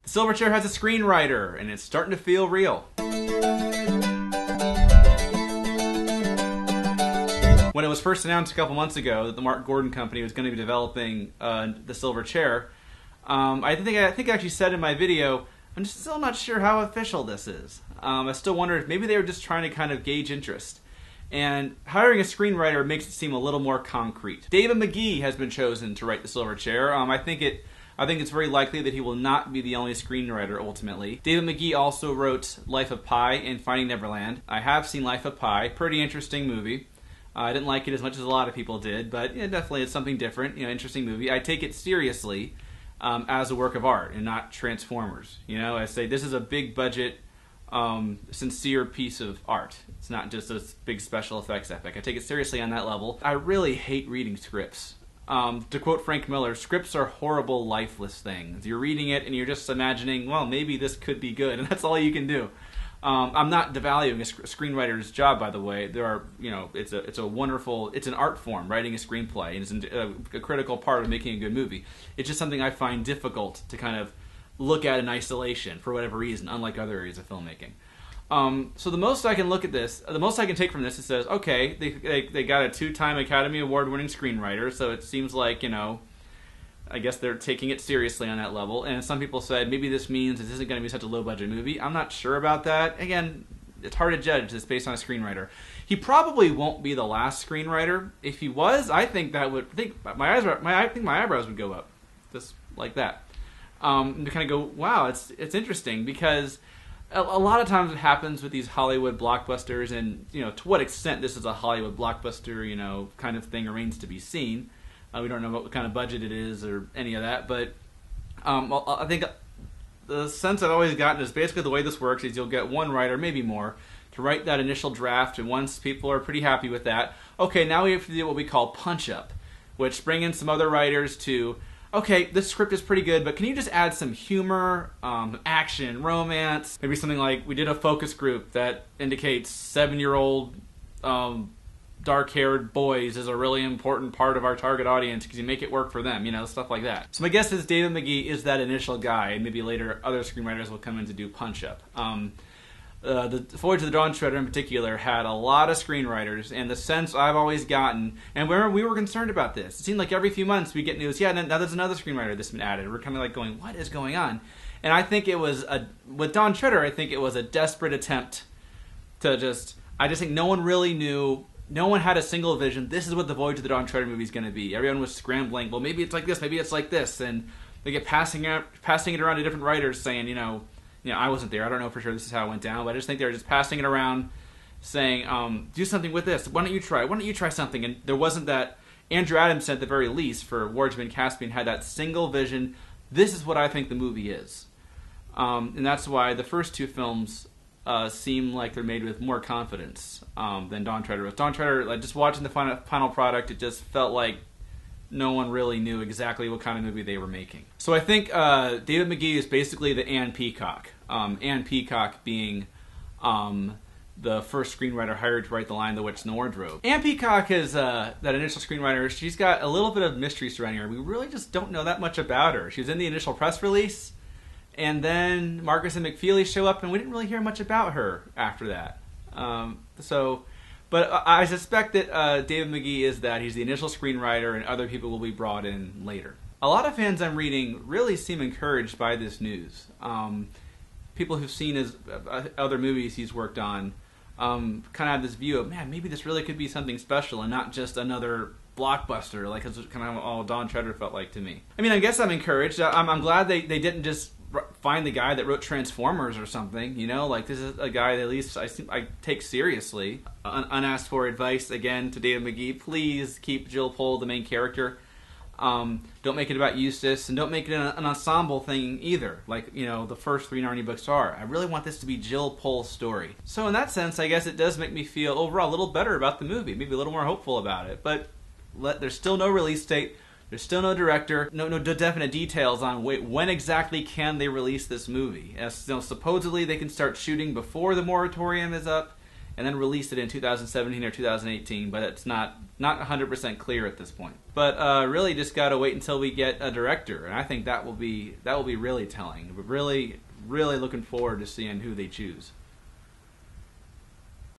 The Silverchair has a screenwriter, and it's starting to feel real. When it was first announced a couple months ago that the Mark Gordon company was going to be developing the Silverchair, I think I actually said in my video, I'm just still not sure how official this is. I still wonder if maybe they were just trying to kind of gauge interest. And hiring a screenwriter makes it seem a little more concrete. David Magee has been chosen to write the Silverchair. I think it's very likely that he will not be the only screenwriter ultimately. David Magee also wrote Life of Pi and Finding Neverland. I have seen Life of Pi, pretty interesting movie. I didn't like it as much as a lot of people did, but yeah, definitely it's something different, interesting movie. I take it seriously as a work of art and not Transformers. I say this is a big budget, sincere piece of art. It's not just a big special effects epic. I take it seriously on that level. I really hate reading scripts. To quote Frank Miller, scripts are horrible, lifeless things. You're reading it and you're just imagining, well, maybe this could be good, and that's all you can do. I'm not devaluing a screenwriter's job, by the way. There are, it's a wonderful, it's an art form, writing a screenplay, and it's a critical part of making a good movie. It's just something I find difficult to kind of look at in isolation for whatever reason, unlike other areas of filmmaking. So the most I can look at this, the most I can take from this, it says, okay, they got a 2-time Academy Award-winning screenwriter, so it seems like, I guess they're taking it seriously on that level. And some people said maybe this means this isn't going to be such a low-budget movie. I'm not sure about that. Again, it's hard to judge this based on a screenwriter. He probably won't be the last screenwriter. If he was, I think my eyebrows would go up, just like that. To kind of go, wow, it's interesting, because a lot of times it happens with these Hollywood blockbusters, and to what extent this is a Hollywood blockbuster, kind of thing remains to be seen. We don't know what kind of budget it is or any of that, but I think the sense I've always gotten is basically the way this works is you'll get one writer, maybe more, to write that initial draft, and once people are pretty happy with that, okay, now we have to do what we call punch-up, which bring in some other writers to, okay, this script is pretty good, but can you just add some humor, action, romance, maybe something like we did a focus group that indicates 7-year-old dark-haired boys is a really important part of our target audience because you make it work for them, stuff like that. So my guess is David Magee is that initial guy, and maybe later other screenwriters will come in to do punch-up. The Voyage of the Dawn Treader in particular had a lot of screenwriters, and the sense I've always gotten, and we were concerned about this. It seemed like every few months we get news, yeah, now there's another screenwriter that's been added. We're kind of like going, what is going on? And I think it was, with Dawn Treader, I think it was a desperate attempt to I just think no one really knew. No one had a single vision. This is what the Voyage of the Dawn Treader movie is going to be. Everyone was scrambling. Well, maybe it's like this. Maybe it's like this. And they get passing it around to different writers, saying, I wasn't there. I don't know for sure this is how it went down, but I just think they're just passing it around, saying, do something with this. Why don't you try? Why don't you try something? And there wasn't that. Andrew Adams, at the very least, for Wardsman Caspian, had that single vision. This is what I think the movie is, and that's why the first two films seem like they're made with more confidence than Dawn Treader was. Dawn Treader, like, just watching the final product, it just felt like no one really knew exactly what kind of movie they were making. So I think David Magee is basically the Anne Peacock. Anne Peacock being the first screenwriter hired to write The Lion, the Witch, and the Wardrobe. Anne Peacock is that initial screenwriter. She's got a little bit of mystery surrounding her. We really just don't know that much about her. She was in the initial press release, and then Marcus and McFeely show up, and we didn't really hear much about her after that. But I suspect that David Magee is that. He's the initial screenwriter, and other people will be brought in later. A lot of fans I'm reading really seem encouraged by this news. People who've seen his other movies he's worked on kind of have this view of, man, maybe this really could be something special and not just another blockbuster, like it's kind of all Dawn Treader felt like to me. I mean, I guess I'm encouraged. I'm glad they didn't just find the guy that wrote Transformers or something, like this is a guy that at least I take seriously. Unasked for advice again to David Magee: please keep Jill Pole the main character. Don't make it about Eustace, and don't make it an ensemble thing either, like the first 3 Narnia books are. I really want this to be Jill Pole's story. So in that sense, I guess it does make me feel overall a little better about the movie, maybe a little more hopeful about it. But there's still no release date. There's still no director, no definite details on when exactly can they release this movie. As supposedly they can start shooting before the moratorium is up, and then released it in 2017 or 2018, but it's not 100% clear at this point. But really just got to wait until we get a director, and I think that will be really telling. We're really looking forward to seeing who they choose.